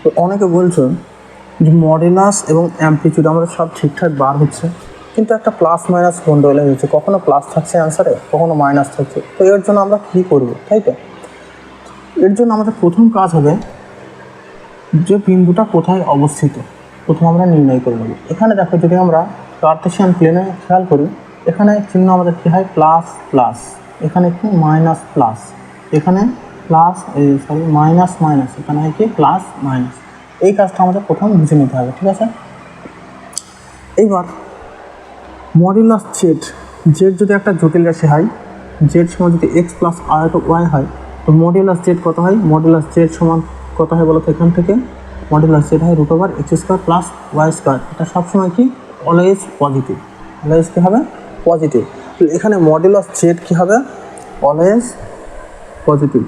তো অনেকে বলছো যে মডুলাস এবং অ্যামপ্লিটিউড আমাদের সব ঠিকঠাক বার হচ্ছে, কিন্তু একটা প্লাস মাইনাস গন্ডগোল হয়েছে, কখনো প্লাস থাকছে অ্যান্সারে, কখনো মাইনাস থাকছে। তো এর জন্য আমরা কী করবো, তাই তো? এর জন্য আমাদের প্রথম কাজ হবে যে বিন্দুটা কোথায় অবস্থিত প্রথম আমরা নির্ণয় করে নেব। এখানে দেখো, যদি আমরা কার্টেসিয়ান প্লেনে খেয়াল করি, এখানে চিহ্ন আমাদের কী হয়, প্লাস প্লাস, এখানে কি মাইনাস প্লাস, এখানে প্লাস মাইনাস মাইনাস, এখানে হয় কি প্লাস মাইনাস। এই কাজটা আমাদের প্রথম বুঝে নিতে হবে, ঠিক আছে? এইবার মডুলাস জেড, জেড যদি একটা জটিল রাশি হয়, জেড সমান যদি এক্স প্লাস আর ওয়াই হয়, তো মডুলাস জেড কত হয়? মডুলাস জেড সমান কত হয় বলো তো? এখান থেকে মডুলাস জেড হয় root over X square plus Y square. এটা সবসময় কি অলওয়েজ পজিটিভ, অলওয়েজ কী হবে? পজিটিভ। এখানে মডুলাস জেড কী হবে? Always positive.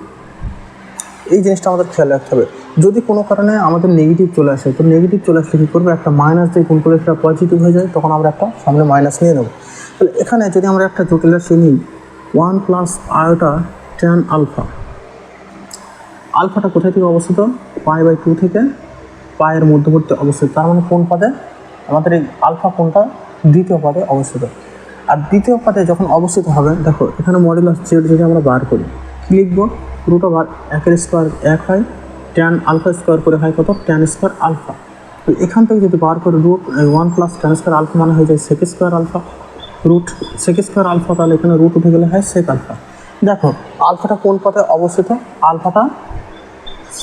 এই জিনিসটা আমাদের খেয়াল রাখতে হবে। যদি কোনো কারণে আমাদের নেগেটিভ চলে আসে, তো নেগেটিভ চলে আসলে কী করবো? একটা মাইনাস দিয়ে গুণ করে সেটা পজিটিভ হয়ে যায়, তখন আমরা একটা সামনে মাইনাস নিয়ে নেবো। তাহলে এখানে যদি আমরা একটা জটিল রাশি নিই, 1 প্লাস আয়োটা ট্যান আলফা, আলফাটা কোথায় থেকে অবস্থিত? π/2 থেকে পায়ের মধ্যবর্তী অবস্থিত। তার মানে কোন পদে? আমাদের এই আলফা কোনটা? দ্বিতীয় পদে অবস্থিত। আর দ্বিতীয় পদে যখন অবস্থিত হবে, দেখো এখানে মডুলাস জেড যদি আমরা বার করি, কী লিখবো? রুট ওভার একের স্কোয়ার 1 হয়, ট্যান আলফা স্কোয়ার করে হয় কত? Tan square alpha. তো এখান থেকে যদি বার করে root 1 plus tan square alpha মানে হয়ে যায় sec square alpha, root sec square alpha, তাহলে এখানে রুট উঠে গেলে হয় সেক আলফা। দেখো আলফাটা কোন পদে অবস্থিত? আলফাটা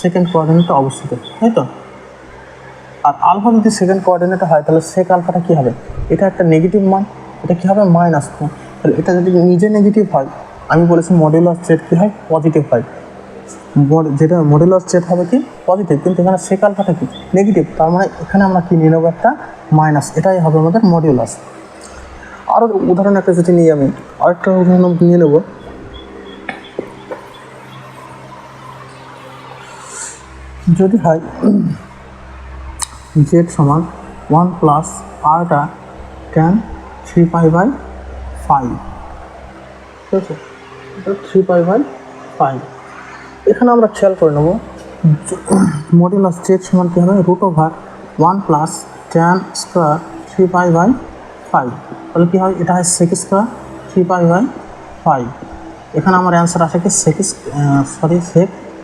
সেকেন্ড কোঅর্ডিনেটে অবস্থিত, তাই তো? আর আলফা যদি সেকেন্ড কোঅর্ডিনেটে হয়, তাহলে সেক আলফাটা কী হবে? এটা একটা নেগেটিভ মান, এটা কী হবে? মাইনাস মান। তাহলে এটা যদি নিজে নেগেটিভ হয়, আমি বলেছি মডুলাস জেড কী হয়? পজিটিভ হয়। যেটা মডুলাস জেড হবে কি? পজিটিভ, কিন্তু এখানে সেক আলফাটা কি? নেগেটিভ। তার মানে এখানে আমরা কি নিয়ে নেবো? একটা মাইনাস। এটাই হবে আমাদের মডুলাস। আরও উদাহরণ একটা যদি নিই, আমি আরেকটা উদাহরণ নিয়ে নেব। যদি হয় জেড সমান 1 প্লাস আরটা ট্যান 3π/5, ঠিক আছে? এটা 3π/5। এখানে আমরা খেয়াল করে নেব মডুলাস জেড সমান কী হবে? Root over 1 plus tan square 3π/5। তাহলে কী হয়? এটা হয় সেক স্কোয়ার 3π/5। এখানে আমার অ্যান্সার আসে কি? সেক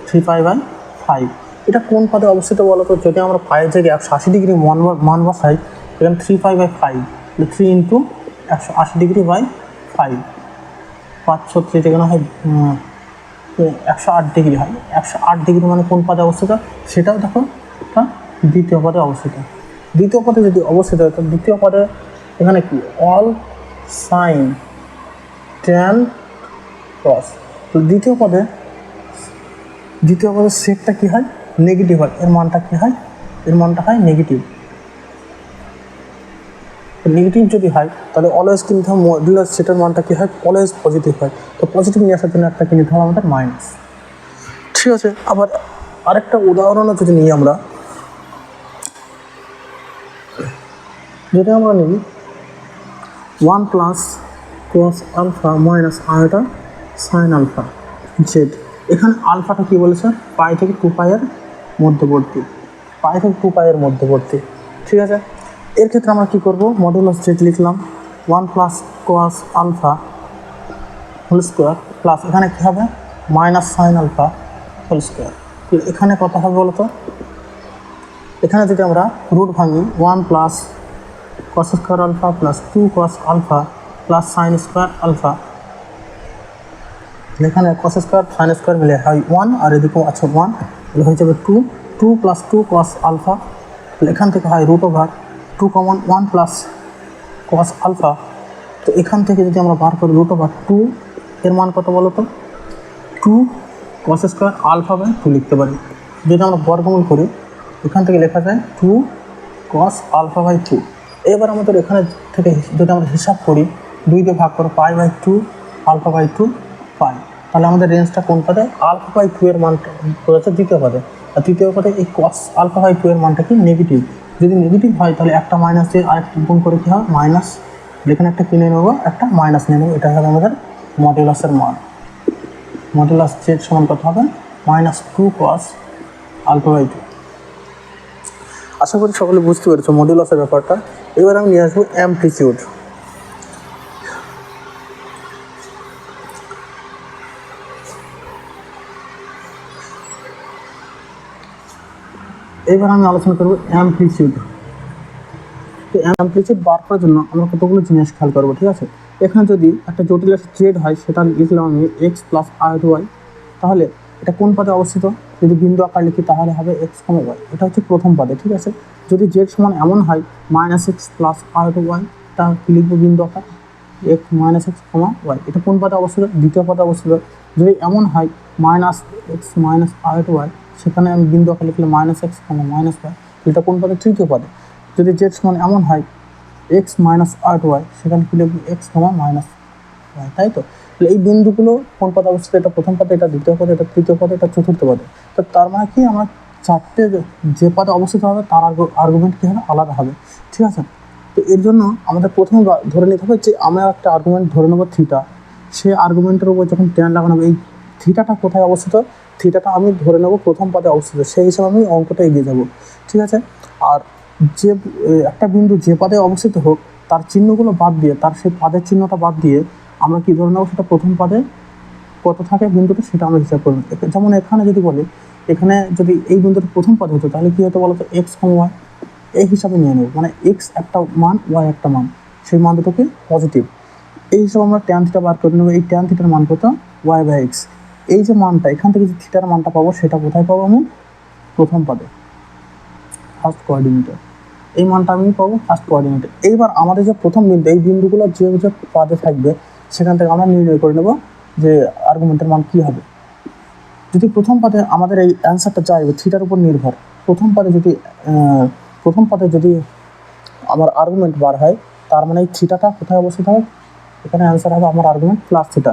3π/5। এটা কোন পদে অবস্থিত বলো তো? যদি আমরা পায়ের জায়গায় 180 ডিগ্রি মান বসাই, এখানে 3π/5, 3 ইন্টু 180 ডিগ্রি বাই 5, 5×36 যেখানে হয় 108 ডিগ্রি হয়। 108 ডিগ্রি মানে কোন পদে অবস্থিত? সেটাও দেখো, এটা দ্বিতীয় পদে অবস্থিত। দ্বিতীয় পদে যদি অবস্থিত হয়, তো দ্বিতীয় পদে এখানে কি? অল সাইন ট্যান কস। তো দ্বিতীয় পদে সেকটা কী হয়? নেগেটিভ হয়। এর মানটা কী হয়? এর মানটা হয় নেগেটিভ। নেগেটিভ যদি হয়, তাহলে অলওয়েজ কিন্তু মডুলাস সেটার মানটা কী হয়? অলওয়েজ পজিটিভ হয়। তো পজিটিভ নিয়ে আসার জন্য একটা কি নিতে হবে আমাদের? মাইনাস, ঠিক আছে? আবার আরেকটা উদাহরণও যদি নিই আমরা, যদি আমরা নিই 1 plus cos alpha minus iota sine alpha Z. এখানে আলফাটা কী বলেছে? পাই থেকে 2π এর মধ্যবর্তী, পাই থেকে 2π এর মধ্যবর্তী, ঠিক আছে? এর ক্ষেত্রে আমরা কী করবো? মডুলাস জেড লিখলাম 1 plus cos alpha whole square plus এখানে কী হবে? Minus sine alpha whole square. এখানে কত হবে বলো তো? এখানে যদি আমরা রুট ভাঙি, 1 plus cos square alpha plus 2 cos alpha plus sine square alpha, এখানে কস স্কোয়ার সাইন স্কোয়ার মিলে হয় 1, আর এদিকেও আছে 1, তাহলে হয়ে যাবে 2 প্লাস 2 কস আলফা। তাহলে এখান থেকে হয় root over 2 common 1 plus cos alpha. তো এখান থেকে যদি আমরা বার করি রুট ওভার 2, এর মান কত বলো তো? 2 কস স্কোয়ার আলফা বাই 2 লিখতে পারি। যদি আমরা বর্গমূল করি, এখান থেকে লেখা যায় 2 কস আলফা বাই 2। এবার আমাদের এখানে থেকে যদি আমরা হিসাব করি, 2 দিয়ে ভাগ করো, π/2 আলফা বাই 2 পাই। তাহলে আমাদের রেঞ্জটা কোন পদে? আলফা বাই 2 এর মানটা হচ্ছে দ্বিতীয় পদে। আর তৃতীয় পদে এই কস আলফা বাই 2 এর মানটা কি? নেগেটিভ। যদি নেগেটিভ হয়, তাহলে একটা মাইনাস দিয়ে আরেকটা গুণ করে কী হবে? মাইনাস। এখানে একটা কিনে নেবো, একটা মাইনাস নিয়ে নেবো। এটা হবে আমাদের মডুলাসের মান। মডুলাস জেড সমান কত হবে? -2 cos আলফা বাই 2। আশা করি সকলে বুঝতে পেরেছো মডুলাসের ব্যাপারটা। এবার আমি নিয়ে আসবো অ্যামপ্লিটিউড। এবার আমি আলোচনা করবো অ্যামপ্লিটিউড। তো অ্যামপ্লিটিউড বার করার জন্য আমরা কতগুলো জিনিস খেয়াল করবো, ঠিক আছে। এখানে যদি একটা জটিল রাশি জেড হয়, সেটা লিখলাম আমি এক্স প্লাস আর ওয়াই। তাহলে এটা কোন পদে অবস্থিত? যদি বিন্দু আকার লিখি তাহলে হবে এক্স কমা ওয়াই, এটা হচ্ছে প্রথম পদে, ঠিক আছে। যদি জেড সমান এমন হয় মাইনাস এক্স প্লাস আর ওয়াই, তা কি লিখবো বিন্দু আকার এক্স মাইনাস এক্স কমা ওয়াই, এটা কোন পদে অবস্থিত? দ্বিতীয় পদে অবস্থিত। যদি এমন হয় মাইনাস এক্স মাইনাস আর ওয়াই, সেখানে আমি বিন্দু আকার লিখলে minus x comma minus y, এটা কোন পদে? তৃতীয় পদে। যদি জেড সমান এমন হয় এক্স মাইনাস আর ওয়াই, সেখানে কি লিখবো এক্স কমা মাইনাস ওয়াই, তাই তো। তাহলে এই বিন্দুগুলো কোন পদে অবস্থিত? এটা প্রথম পদে, এটা দ্বিতীয় পদে, এটা তৃতীয় পদে, এটা চতুর্থ পদে। তো তার মানে কি, আমরা চারটে যে পদে অবস্থিত হবে তার আর্গুমেন্ট কী হবে? আলাদা হবে, ঠিক আছে। তো এর জন্য আমাদের প্রথমে ধরে নিতে হবে যে আমরা একটা আর্গুমেন্ট ধরে নেবো থিটা। সে আর্গুমেন্টের উপর যখন ট্যান লাগানো হবে, এই থিটাটা কোথায় অবস্থিত? থিটাটা আমি ধরে নেবো প্রথম পদে অবস্থিত, সেই হিসাবে আমি অঙ্কটা এগিয়ে যাব, ঠিক আছে। আর যে একটা বিন্দু যে পদে অবস্থিত হোক, তার চিহ্নগুলো বাদ দিয়ে, তার সেই পদের চিহ্নটা বাদ দিয়ে আমরা কি ধরে নেবো? সেটা প্রথম পদে কত থাকে বিন্দুটা, সেটা আমরা হিসাব করবো। যেমন এখানে যদি বলি, এখানে যদি এই বিন্দুটা প্রথম পদে হতো, তাহলে কি হতো বলতো? এক্স কম ওয়াই, এই হিসাবে নিয়ে নেব। মানে এক্স একটা মান, ওয়াই একটা মান, সেই মান দুটোকে পজিটিভ। এই হিসাবে আমরা ট্যান থিটা বার করে নেবো। এই ট্যান থিটার মান কত? Y by x. এই যে মানটা, এখান থেকে যে থিটার মানটা পাবো, সেটা কোথায় পাবো? আমি প্রথম পদে, ফার্স্ট কোঅর্ডিনেটে। এই মানটা আমি পাবো ফার্স্ট কোঅর্ডিনেটে। এইবার আমাদের যে প্রথম বিন্দু, এই বিন্দুগুলো যে যে পদে থাকবে, সেখান থেকে আমরা নির্ণয় করে নেব যে আর্গুমেন্টের মান কী হবে। যদি প্রথম পদে আমাদের এই অ্যান্সারটা চাইবে থিটার উপর নির্ভর, প্রথম পদে যদি আমার আর্গুমেন্ট বার হয়, তার মানে এই থিটাটা কোথায় অবস্থিত হবে? এখানে অ্যান্সার হবে আমার আর্গুমেন্ট প্লাস থিটা।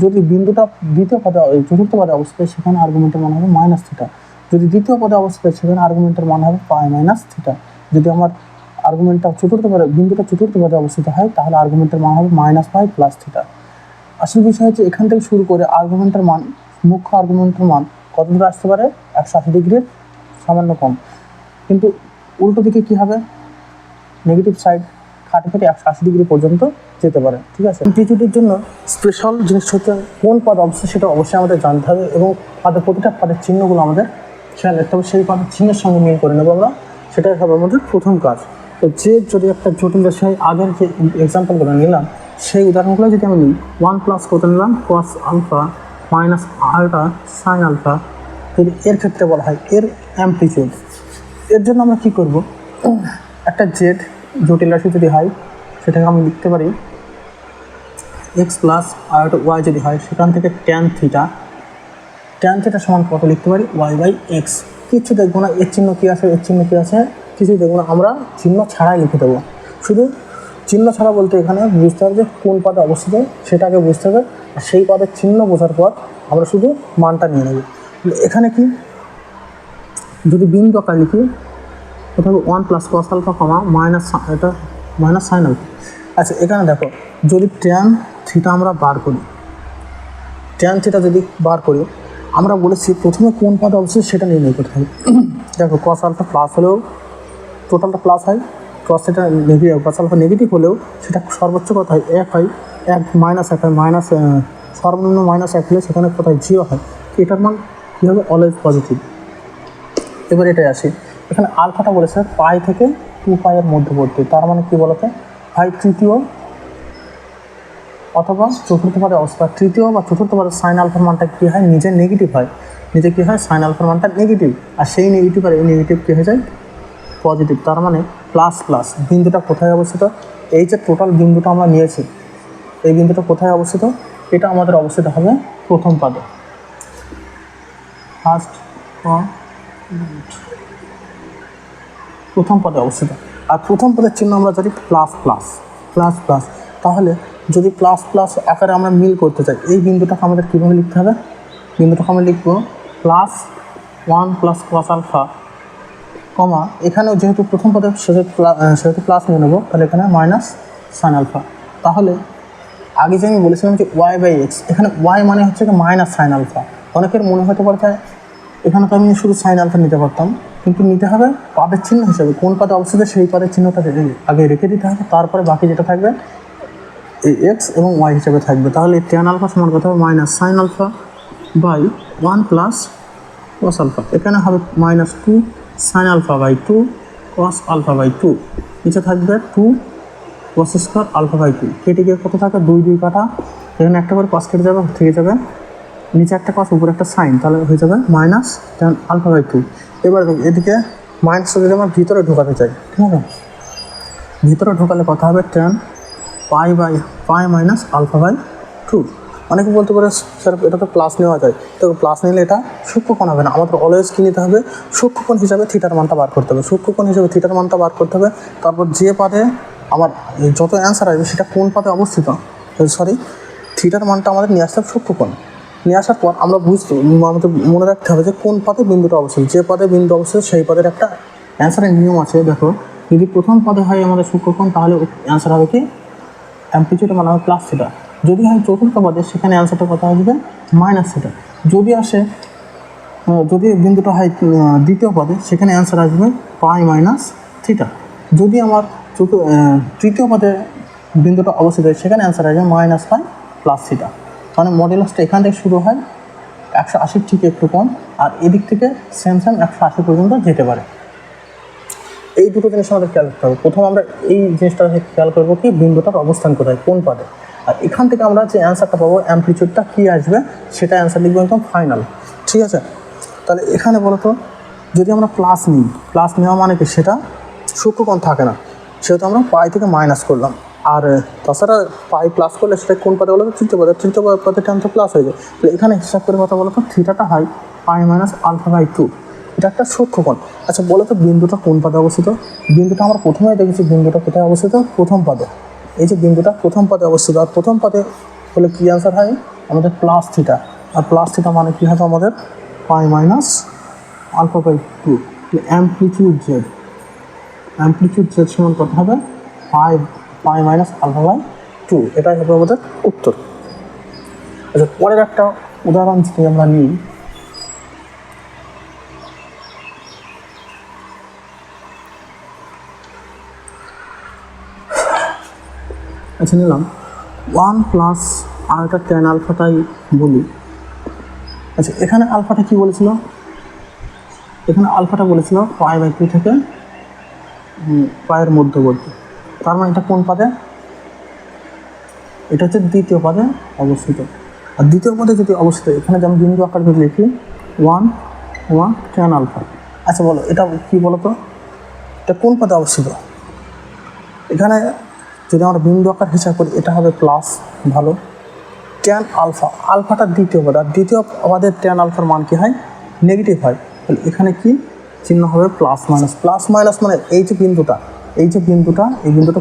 যদি বিন্দুটা দ্বিতীয় পদে, চতুর্থ পদে অবস্থিত, সেখানে আর্গুমেন্টের মান হবে মাইনাস থিটা। যদি দ্বিতীয় পদে অবস্থিত, সেখানে আর্গুমেন্টের মান হবে পাই মাইনাস থিটা। যদি আমার আর্গুমেন্টটা বিন্দুটা চতুর্থ পদে অবস্থিত হয়, তাহলে আর্গুমেন্টের মান হবে মাইনাস পাই প্লাস থিটা। আসল বিষয় হচ্ছে এখান থেকে শুরু করে আর্গুমেন্টের মান, মুখ্য আর্গুমেন্টের মান কত দূরে আসতে পারে? 180 ডিগ্রির সামান্য কম। কিন্তু উল্টো দিকে কী হবে? নেগেটিভ সাইড কাটে 180 ডিগ্রি পর্যন্ত যেতে পারে, ঠিক আছে। অ্যামপ্লিটিউডের জন্য স্পেশাল জিনিস হচ্ছে কোন পদ অবস্থিত, সেটা অবশ্যই আমাদের জানতে হবে, এবং প্রতিটা পদের চিহ্নগুলো আমাদের খেয়াল রাখতে হবে। সেই পদের চিহ্নের সঙ্গে মিল করে নেবো আমরা, সেটাই হবে আমাদের প্রথম কাজ। তো যদি একটা জটিল রাশি হয়, আগের যে এক্সাম্পলগুলো নিলাম, সেই উদাহরণগুলো যদি আমি নিই, 1 প্লাস কত নিলাম? Cos alpha minus alpha sine alpha. যদি এর ক্ষেত্রে বলা হয় এর অ্যামপ্লিটিউড, এর জন্য আমরা কী করব? একটা জেড জটিল রাশি যদি হয়, সেটাকে আমি লিখতে পারি এক্স প্লাস আর ওয়াই। যদি হয়, সেখান থেকে ট্যান থিটা সমান কত লিখতে পারি? Y by x. কিছু দেখবো না এর চিহ্ন কী আছে, এর চিহ্ন কী আছে, কিছুই দেখবো না, আমরা চিহ্ন ছাড়াই লিখে দেবো। শুধু চিহ্ন ছাড়া বলতে এখানে বুঝতে হবে যে কোন পদে অবস্থিত, সেটাকে বুঝতে হবে। আর সেই পদের চিহ্ন বোঝার পর আমরা শুধু মানটা নিয়ে নেব। এখানে কি, যদি বিন্দু আকার লিখি, কোথাও 1 plus cos alpha comma minus, এটা মাইনাস সাইন আলফা। আচ্ছা, এখানে দেখো, যদি ট্যান থিটা আমরা বার করি, ট্যান থিটা যদি বার করি, আমরা বলেছি প্রথমে কোন পদে অবস্থিত সেটা নির্ণয় করতে হবে। দেখো, কস আলফা প্লাস হলেও টোটালটা প্লাস হয়, cos theta negative, cos alpha negative হলেও সেটা সর্বোচ্চ কত হয়? 1 হয়। 1 মাইনাস 1 হয়, মাইনাস সর্বনিম্ন মাইনাস 1 হলে সেখানে কোথায় 0 হয়। এটার মান কী হবে? Always positive. এবার এটাই আসি, এখানে আলফাটা বলেছে পাই থেকে 2 পাইয়ের মধ্যবর্তী, তার মানে কী বলতে হয়? তৃতীয় অথবা চতুর্থ পদে অবস্থা। তৃতীয় বা চতুর্থ পদে সাইন আলফার মানটা কী হয়? নিজে নেগেটিভ হয়, নিজে কী হয়? সাইন আলফার মানটা নেগেটিভ। আর সেই নেগেটিভ আর এই নেগেটিভ কী হয়ে যায়? পজিটিভ। তার মানে প্লাস প্লাস। বিন্দুটা কোথায় অবস্থিত? এই যে টোটাল বিন্দুটা আমরা নিয়েছি, এই বিন্দুটা কোথায় অবস্থিত? এটা আমাদের অবস্থিত হবে প্রথম পদে, প্রথম পদে অবস্থিত। আর প্রথম পদের চিহ্ন আমরা জানি প্লাস প্লাস, প্লাস প্লাস। তাহলে যদি প্লাস প্লাস আকারে আমরা মিল করতে চাই, এই বিন্দুটাকে আমাদের কীভাবে লিখতে হবে? বিন্দুটাকে আমরা লিখবো plus 1 plus cos alpha comma, এখানেও যেহেতু প্রথম পদে সেহেতু প্লাস নিয়ে নেবো, তাহলে এখানে মাইনাস সাইন আলফা। তাহলে আগে যে আমি বলেছিলাম যে ওয়াই বাই এক্স, এখানে ওয়াই মানে হচ্ছে মাইনাস সাইন আলফা। অনেকের মনে হতে পারে এখানে তো আমি শুধু সাইন আলফা নিতে পারতাম, কিন্তু নিতে হবে পাদের চিহ্ন হিসেবে, কোন পাদে অবস্থিত সেই পাদের চিহ্নটা আগে রেখে দিতে হবে, তারপরে বাকি যেটা থাকবে এই এক্স এবং ওয়াই হিসেবে থাকবে। তাহলে ট্যান আলফা সমান কত হবে minus sine alpha by 1 plus cos alpha. এখানে হবে minus 2 sine alpha by 2 cos alpha by 2, নিচে থাকবে 2 কস স্কোয়ার আলফা বাই 2। কেটে গিয়ে কত থাকে 2 2 কাটা, এখানে একটা করে কস কেটে যাবে, থেকে যাবে নিচে একটা কস উপরে একটা সাইন, তাহলে হয়ে যাবে মাইনাস ট্যান আলফা বাই 2। এবার এদিকে মাইনাসটা যদি আমরা ভিতরে ঢোকাতে চাই, ঠিক আছে, ভিতরে ঢোকালে কথা হবে tan pi minus alpha by 2। অনেকে বলতে পারে স্যার এটা তো প্লাস নেওয়া যায়, তো প্লাস নিলে এটা সূক্ষ্মকোণ হবে না, আমাদের অলওয়েজ কী নিতে হবে, সূক্ষ্মকোণ হিসাবে থিটার মানটা বার করতে হবে, সূক্ষ্মকোণ হিসাবে থিটার মানটা বার করতে হবে। তারপর যে পাদে আমার যত অ্যান্সার আসবে সেটা কোন পাদে অবস্থিত, থিটার মানটা আমাদের নিয়ে আসতে হবে সূক্ষ্মকোণ। নিয়ে আসার পর আমরা আমাদের মনে রাখতে হবে যে কোন পাদে বিন্দুটা অবস্থিত, যে পাদে বিন্দু অবস্থিত সেই পাদের একটা অ্যান্সারের নিয়ম আছে। দেখো, যদি প্রথম পদে হয় আমাদের সূক্ষ্মকোণ, তাহলে অ্যান্সার হবে কি অ্যামপ্লিটিউড মানে হবে প্লাস থিটা। যদি হয় চতুর্থ পদে, সেখানে অ্যান্সারটা কত আসবে মাইনাস থিটা। যদি বিন্দুটা হয় দ্বিতীয় পদে, সেখানে অ্যান্সার আসবে পাই মাইনাস থিটা। যদি আমার তৃতীয় পদে বিন্দুটা অবস্থিত হয়, সেখানে অ্যান্সার আসবে মাইনাস পাই প্লাস থিটা। মানে মডুলাসটা এখান থেকে শুরু হয় 180 ঠিক একটু কম, আর এদিক থেকে সেম 180 পর্যন্ত যেতে পারে। এই দুটো জিনিস আমাদের খেয়াল রাখতে হবে। প্রথম আমরা এই জিনিসটা খেয়াল করবো কি বিন্দুটার অবস্থান কোথায়, কোন পাদে, আর এখান থেকে আমরা যে অ্যান্সারটা পাবো অ্যামপ্লিটিউডটা কী আসবে সেটা অ্যান্সার লিখবো একদম ফাইনাল, ঠিক আছে। তাহলে এখানে বলো তো, যদি আমরা প্লাস নিই, প্লাস নেওয়া মানে কি সেটা সূক্ষ্মকোণ থাকে না, সেহেতু আমরা পাই থেকে মাইনাস করলাম। আর তাছাড়া পাই প্লাস করলে সেটা কোন পাদে বলো তো, তৃতীয় পদে টান তো প্লাস হয়ে যায়। তাহলে এখানে হিসাব করে কথা বলো তো, থিটাটা হয় পাই মাইনাস আলফা বাই 2, এটা একটা সূক্ষ্মকোণ। আচ্ছা বলো তো বিন্দুটা কোন পাদে অবস্থিত, বিন্দুটা আমরা প্রথমেই দেখেছি বিন্দুটা কোথায় অবস্থিত, প্রথম পাদে। এই যে বিন্দুটা প্রথম পাদে অবস্থিত, আর প্রথম পাদে হলে কী অ্যান্সার হয় আমাদের প্লাস থিটা, আর প্লাস থিটা মানে কী হবে আমাদের pi minus alpha by 2। Amplitude Z সমান কত হবে পাই মাইনাস আলফা বাই 2, এটাই হবে আমাদের উত্তর। আচ্ছা পরের একটা উদাহরণ যদি আমরা নিই, আচ্ছা নিলাম 1 প্লাস আলফা ট্যান আলফাটাই বলি। আচ্ছা এখানে আলফাটা কি বলেছিল, এখানে আলফাটা বলেছিল পাই বাই 2 থেকে পায়ের মধ্যবর্তী, তার মানে এটা কোন পাদে, এটা হচ্ছে দ্বিতীয় পদে অবস্থিত। আর দ্বিতীয় পদে যদি অবস্থিত, এখানে যেমন বিন্দু আকার যদি লিখি 1 ট্যান আলফা। আচ্ছা বলো এটা কি বলো তো, এটা কোন পদে অবস্থিত, এখানে যদি আমরা বিন্দু আকার হিসাব করি এটা হবে প্লাস, ভালো। ট্যান আলফা, আলফাটা দ্বিতীয় পদ, আর দ্বিতীয় পদের ট্যান আলফার মান কী হয় নেগেটিভ হয়, তাহলে এখানে কি চিহ্ন হবে প্লাস মাইনাস মানে এই বিন্দুটা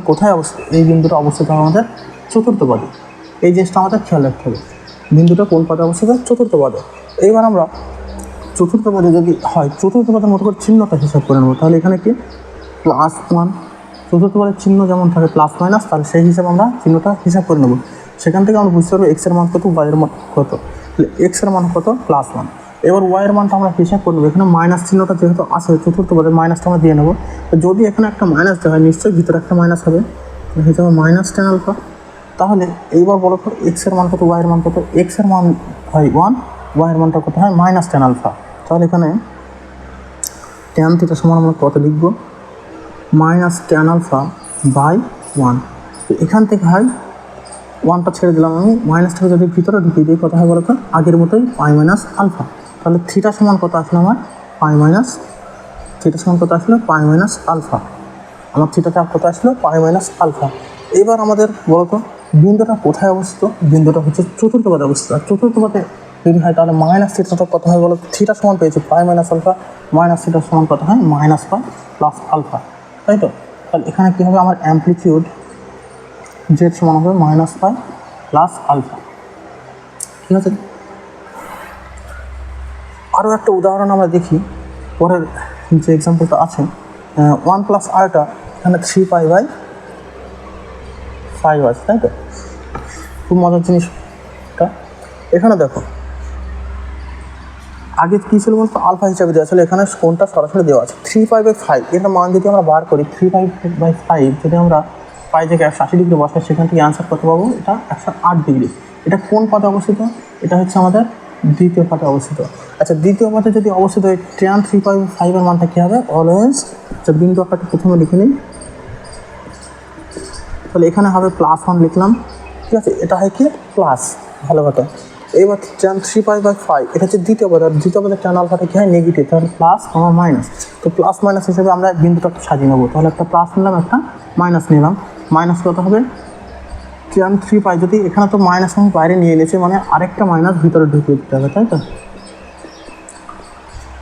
কোথায় অবস্থিত, এই বিন্দুটা অবস্থিত আমাদের চতুর্থ পদে। এই জিনিসটা আমাদের খেয়াল রাখতে হবে, বিন্দুটা কোন পদে অবস্থিত, চতুর্থ পদে। এইবার আমরা চতুর্থ পদে যদি হয়, চতুর্থ পদের মতো করে চিহ্নটা হিসাব করে নেবো। তাহলে এখানে কি +1, চতুর্থ পদের চিহ্ন যেমন থাকে প্লাস মাইনাস, তাহলে সেই হিসাবে আমরা চিহ্নটা হিসাব করে নেব। সেখান থেকে আমরা বুঝতে পারবো এক্সের মান কত, ওয়াইয়ের মান কত। তাহলে এক্সের মান কত +1, এবার ওয়াইয়ের মানটা আমরা হিসাব করে নেবো। এখানে মাইনাস চিহ্নটা যেহেতু আছে চতুর্থ পদে, মাইনাসটা আমরা দিয়ে নেবো। তো যদি এখানে একটা মাইনাস দেওয়া হয়, নিশ্চয়ই ভিতরে একটা মাইনাস হবে, হিসাবে মাইনাস ট্যান আলফা। তাহলে এইবার বলো তো এক্সের মান কত, ওয়াইয়ের মান কত, এক্সের মান হয় 1, ওয়াইয়ের মানটা কত হয় মাইনাস ট্যান আলফা। তাহলে এখানে ট্যান থিটা সমান আমরা কত লিখবো, মাইনাস ট্যান আলফা বাই 1। তো এখান থেকে হয় 1টা ছেড়ে দিলাম আমি, মাইনাসটাকে যদি ভিতরে ঢুকিয়ে দিই কত হয় বলতো, আগের মতোই পাই মাইনাস আলফা। তাহলে থিটা সমান কত আসলো আমার থিটা সমান কত আসলো পাই মাইনাস আলফা, আমার থিটাটা কত আসলো পাই মাইনাস আলফা। এবার আমাদের বলতো বিন্দুটা কোথায় অবস্থিত, বিন্দুটা হচ্ছে চতুর্থ পদে অবস্থিত। আর চতুর্থ পদে যদি হয় তাহলে মাইনাস থিটাটা কত হয় বলো, থিটা সমান পেয়েছি পাই মাইনাস আলফা, মাইনাস থিটা সমান কত হয় মাইনাস পাই প্লাস আলফা, তাই তো। তাহলে এখানে কী হবে আমার অ্যামপ্লিটিউড জেড সমান হবে মাইনাস পাই প্লাস আলফা, ঠিক আছে। আরও একটা উদাহরণ আমরা দেখি, পরের যে এক্সাম্পলটা আছে 1 প্লাস আরটা এখানে 3 পাই বাই 5 আছে, তাই তো। খুব মজার জিনিসটা এখানে দেখো, আগে কী ছিল বলতো আলফা হিসাবে দেওয়া ছিল, এখানে কোনটা সরাসরি দেওয়া আছে 3π/5। এটা মান যদি আমরা বার করি 3π/5, যদি আমরা পাই থেকে 180 ডিগ্রি বসাই সেখান থেকে অ্যান্সার কত পাবো, এটা 108 ডিগ্রি। এটা কোন পদে অবস্থিত, এটা হচ্ছে আমাদের দ্বিতীয় পদে অবস্থিত। আচ্ছা দ্বিতীয় পদে যদি অবস্থিত হয় tan 3π/5 এর মানটা কী হবে অলওয়েজ, আচ্ছা বিন্দু আকারটা প্রথমে লিখে নিই, তাহলে এখানে হবে +1 লিখলাম, ঠিক আছে, এটা হয় কি প্লাস, ভালো কথা। এইবার tan 3π/5 এটা হচ্ছে দ্বিতীয় পদ, আর দ্বিতীয় পদের tan আলফাটা কী হয় নেগেটিভ, তাহলে প্লাস মাইনাস। তো প্লাস মাইনাস হিসেবে আমরা বিন্দুটা সাজিয়ে নেবো, তাহলে একটা প্লাস নিলাম একটা মাইনাস নিলাম, মাইনাস কত হবে tan 3π, যদি এখানে তো মাইনাস আমি বাইরে নিয়ে নিয়েছি মানে আরেকটা মাইনাস ভিতরে ঢুকিয়ে দিতে হবে, তাই তো,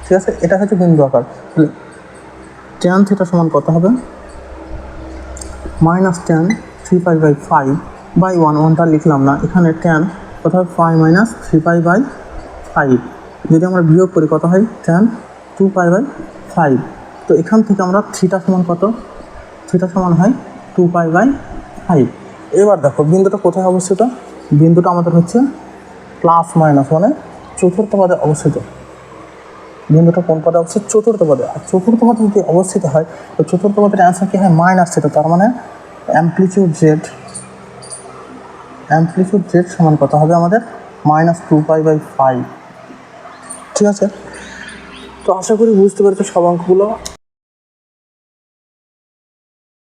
ঠিক আছে। এটা হচ্ছে বিন্দু আকার, তাহলে tan থিটা সমান কত হবে -tan 3π/5/1, ওয়ানটা লিখলাম না, এখানে tan কত হয় 5 - 3π/5, যদি আমরা বিয়োগ করি কত হয় tan 2π/5। তো এখান থেকে আমরা থিটা সমান কত, থিটা সমান হয় 2π/5। এবার দেখো বিন্দুটা কোথায় অবস্থিত, বিন্দুটা আমাদের হচ্ছে +- মানে চতুর্থ পদে অবস্থিত। বিন্দুটা কোন পদে অবস্থিত, চতুর্থ পদে। আর চতুর্থ পদে যদি অবস্থিত হয় তো চতুর্থ পদের অ্যান্সার কী হয় -θ, তার মানে অ্যামপ্লিটিউড জেড সমান কত হবে আমাদের -2π/5, ঠিক আছে। তো আশা করি বুঝতে পেরেছো সব অঙ্কগুলো।